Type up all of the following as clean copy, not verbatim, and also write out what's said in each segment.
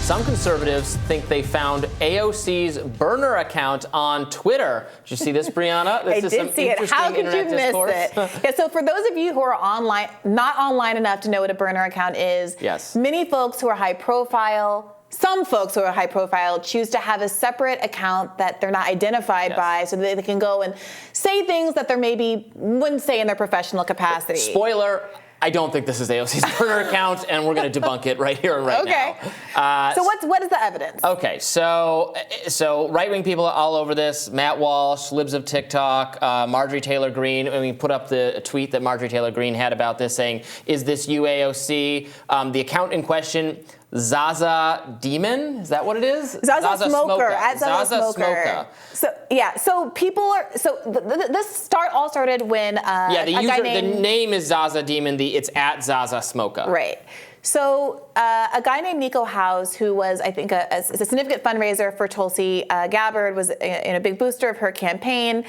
Some conservatives think they found AOC's burner account on Twitter. Did you see this, Brianna? I did see it. How could you miss it? Yeah, so for those of you who are online, not online enough to know what a burner account is, yes. Many folks who are high profile, some folks who are high profile choose to have a separate account that they're not identified by so that they can go and say things that they maybe wouldn't say in their professional capacity. Spoiler. I don't think this is AOC's burner account, and we're going to debunk it right here and right now. So what is the evidence? Okay, so right-wing people are all over this. Matt Walsh, Libs of TikTok, Marjorie Taylor Greene. I mean, put up the tweet that Marjorie Taylor Greene had about this, saying, "Is this you, AOC?" The account in question, Zaza Demon, is that what it is? Zaza Smoker, at Zaza Smoker. So people are. So this all started when the name is Zaza Demon. It's at Zaza Smoker. Right. So a guy named Nico House, who was, I think, a significant fundraiser for Tulsi Gabbard, was a big booster of her campaign.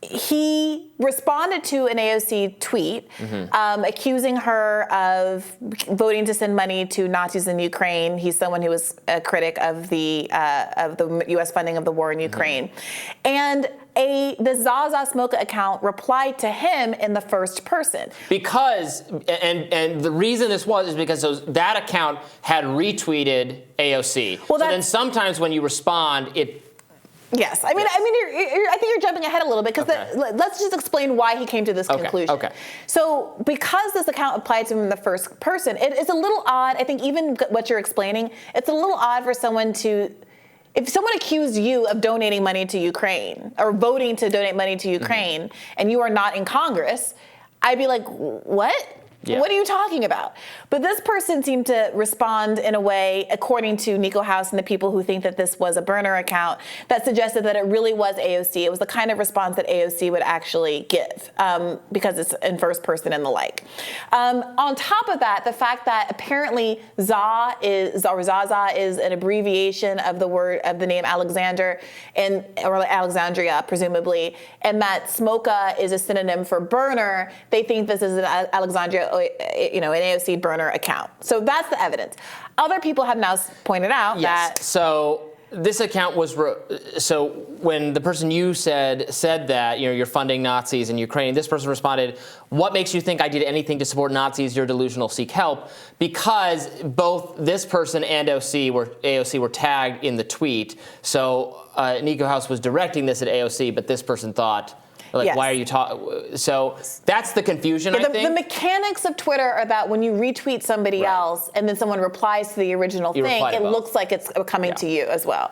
He responded to an AOC tweet accusing her of voting to send money to Nazis in Ukraine. He's someone who was a critic of the U.S. funding of the war in Ukraine. And the Zaza Smoka account replied to him in the first person. Because, and the reason this is because that account had retweeted AOC. Well, so then sometimes when you respond, Yes, I mean, I think you're jumping ahead a little bit because let's just explain why he came to this conclusion. Okay. So, because this account applied to him in the first person, it's a little odd. I think even what you're explaining, it's a little odd for someone to. If someone accused you of donating money to Ukraine or voting to donate money to Ukraine, and you are not in Congress, I'd be like, what? Yeah. What are you talking about? But this person seemed to respond in a way, according to Nico House and the people who think that this was a burner account, that suggested that it really was AOC. It was the kind of response that AOC would actually give because it's in first person and the like. On top of that, the fact that apparently Zaza is an abbreviation of the name Alexander or Alexandria, presumably, and that Smoka is a synonym for burner. They think this is an Alexandria, an AOC burner account. So that's the evidence. Other people have now pointed out that. So this account was, so when the person you said that, you're funding Nazis in Ukraine, this person responded, "What makes you think I did anything to support Nazis? You're delusional, seek help." Because both this person and AOC were tagged in the tweet. So Nico House was directing this at AOC, but this person thought, why are you talking? So that's the confusion, I think. The mechanics of Twitter are that when you retweet somebody else and then someone replies to the original thing, it looks like it's coming to you as well.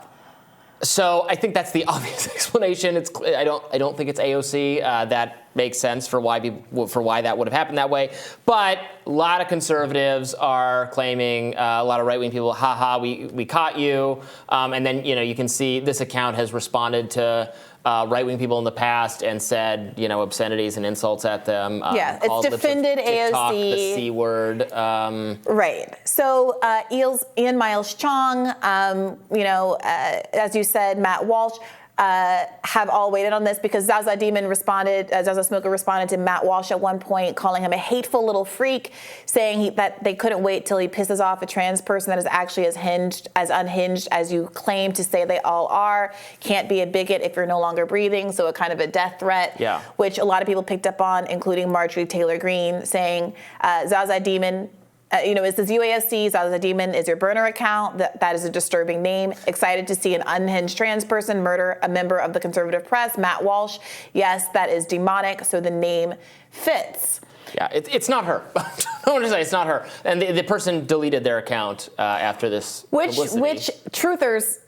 So I think that's the obvious explanation. I don't think it's AOC. That makes sense for why that would have happened that way. But a lot of conservatives are claiming, a lot of right-wing people, we caught you. And then you can see this account has responded to right-wing people in the past and said, obscenities and insults at them. It's defended TikTok, AOC. The C word. Right. So Ian Miles Chong, as you said, Matt Walsh, have all waited on this because Zaza Smoker responded to Matt Walsh at one point, calling him a hateful little freak, saying that they couldn't wait till he pisses off a trans person that is actually as unhinged as you claim to say they all are. Can't be a bigot if you're no longer breathing. So a kind of a death threat, which a lot of people picked up on, including Marjorie Taylor Greene, saying Zaza Demon. Is this UASC? Zaza Demon is your burner account. That is a disturbing name. Excited to see an unhinged trans person murder a member of the conservative press, Matt Walsh. Yes, that is demonic, so the name fits. Yeah, it's not her. I want to say it's not her. And the person deleted their account after this publicity. Which truthers,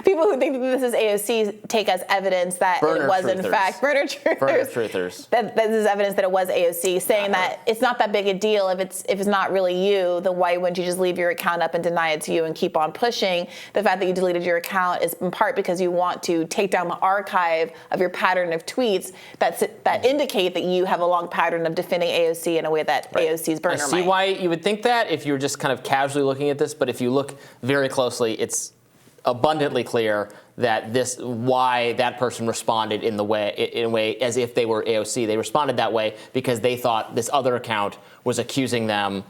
people who think that this is AOC, take as evidence that it was in fact burner truthers. That this is evidence that it was AOC, saying that it's not that big a deal if it's not really you. Then why wouldn't you just leave your account up and deny it to you and keep on pushing? The fact that you deleted your account is in part because you want to take down the archive of your pattern of tweets that indicate that you have a long pattern of defending AOC in a way that AOC's burner might. I see why you would think that if you're just kind of casually looking at this, but if you look very closely, it's abundantly clear that why that person responded in a way as if they were AOC. They responded that way because they thought this other account was accusing them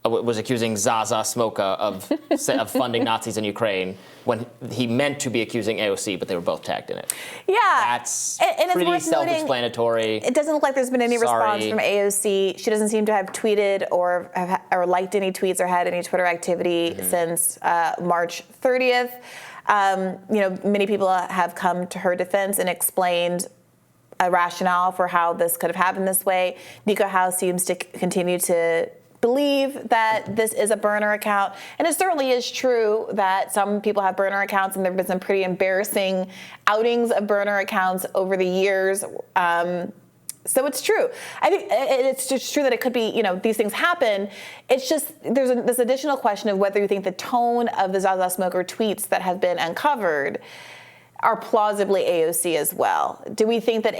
was accusing Zaza Smoka of funding Nazis in Ukraine when he meant to be accusing AOC, but they were both tagged in it. Yeah. That's and pretty it's self-explanatory. It doesn't look like there's been any response from AOC. She doesn't seem to have tweeted or liked any tweets or had any Twitter activity since March 30th. Many people have come to her defense and explained a rationale for how this could have happened this way. Nico House seems to continue to believe that this is a burner account. And it certainly is true that some people have burner accounts, and there have been some pretty embarrassing outings of burner accounts over the years. So it's true. I think it's just true that it could be, these things happen. It's just there's this additional question of whether you think the tone of the Zaza Smoker tweets that have been uncovered are plausibly AOC as well. Do we think that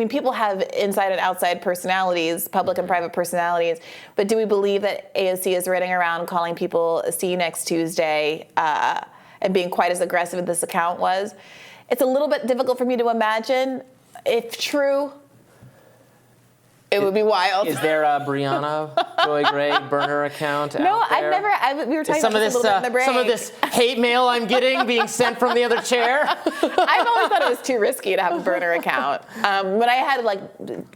people have inside and outside personalities, public and private personalities, but do we believe that AOC is running around calling people "see you next Tuesday" and being quite as aggressive as this account was? It's a little bit difficult for me to imagine. If true, it would be wild. Is there a Brianna Joy Gray burner account out there? I've never. We were talking about this a little bit in the break. Some of this hate mail I'm getting being sent from the other chair. I've always thought it was too risky to have a burner account. When I had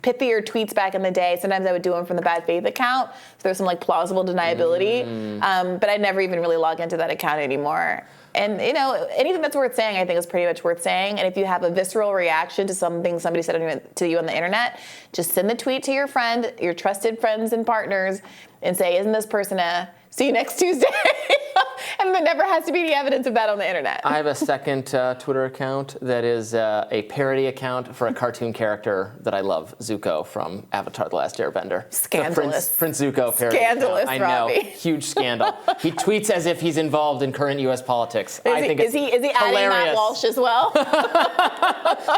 pithier tweets back in the day, sometimes I would do them from the bad faith account. So there's some plausible deniability. But I never even really log into that account anymore. And, anything that's worth saying, I think, is pretty much worth saying. And if you have a visceral reaction to something somebody said to you on the internet, just send the tweet to your friend, your trusted friends and partners, and say, isn't this person a see you next Tuesday? And there never has to be any evidence of that on the internet. I have a second Twitter account that is a parody account for a cartoon character that I love, Zuko from Avatar: The Last Airbender. Scandalous. Prince Zuko parody. Scandalous, I know, Robby. huge scandal. He tweets as if he's involved in current U.S. politics. Is he adding Matt Walsh as well?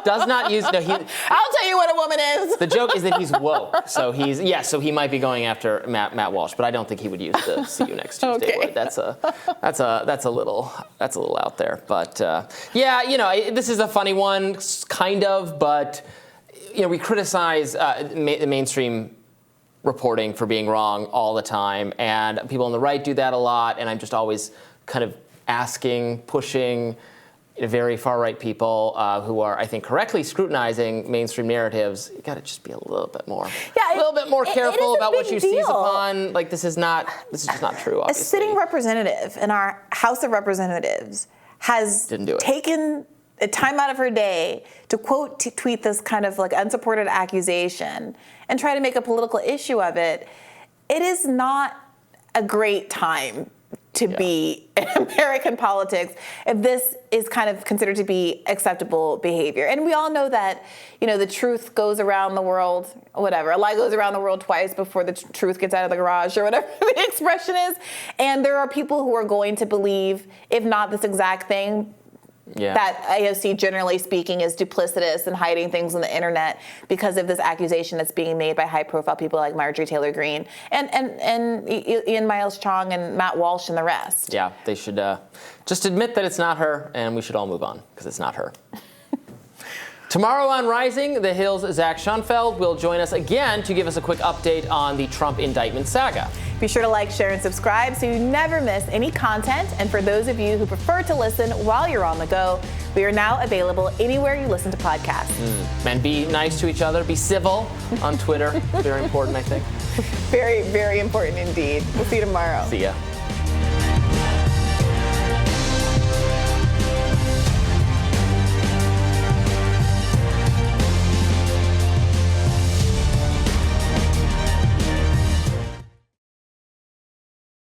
Does not use. No, I'll tell you what a woman is. The joke is that he's woke, so he might be going after Matt Walsh, but I don't think he would use the "see you next Tuesday" word. That's a little out there, but this is a funny one, kind of. But we criticize the mainstream reporting for being wrong all the time, and people on the right do that a lot. And I'm just always kind of pushing very far-right people who are, I think, correctly scrutinizing mainstream narratives. You got to just be a little bit more, careful about what you seize upon. This is just not true. Obviously. A sitting representative in our House of Representatives has taken a time out of her day to tweet this kind of unsupported accusation and try to make a political issue of it. It is not a great time to be in American politics if this is kind of considered to be acceptable behavior. And we all know that, the truth goes around the world, whatever. A lie goes around the world twice before the truth gets out of the garage, or whatever the expression is. And there are people who are going to believe, if not this exact thing, that AOC, generally speaking, is duplicitous and hiding things on the internet because of this accusation that's being made by high-profile people like Marjorie Taylor Greene and Ian Miles Chong and Matt Walsh and the rest. Yeah, they should just admit that it's not her, and we should all move on because it's not her. Tomorrow on Rising, The Hill's Zach Schoenfeld will join us again to give us a quick update on the Trump indictment saga. Be sure to like, share, and subscribe so you never miss any content. And for those of you who prefer to listen while you're on the go, we are now available anywhere you listen to podcasts. And be nice to each other. Be civil on Twitter. Very important, I think. Very, very important indeed. We'll see you tomorrow. See ya.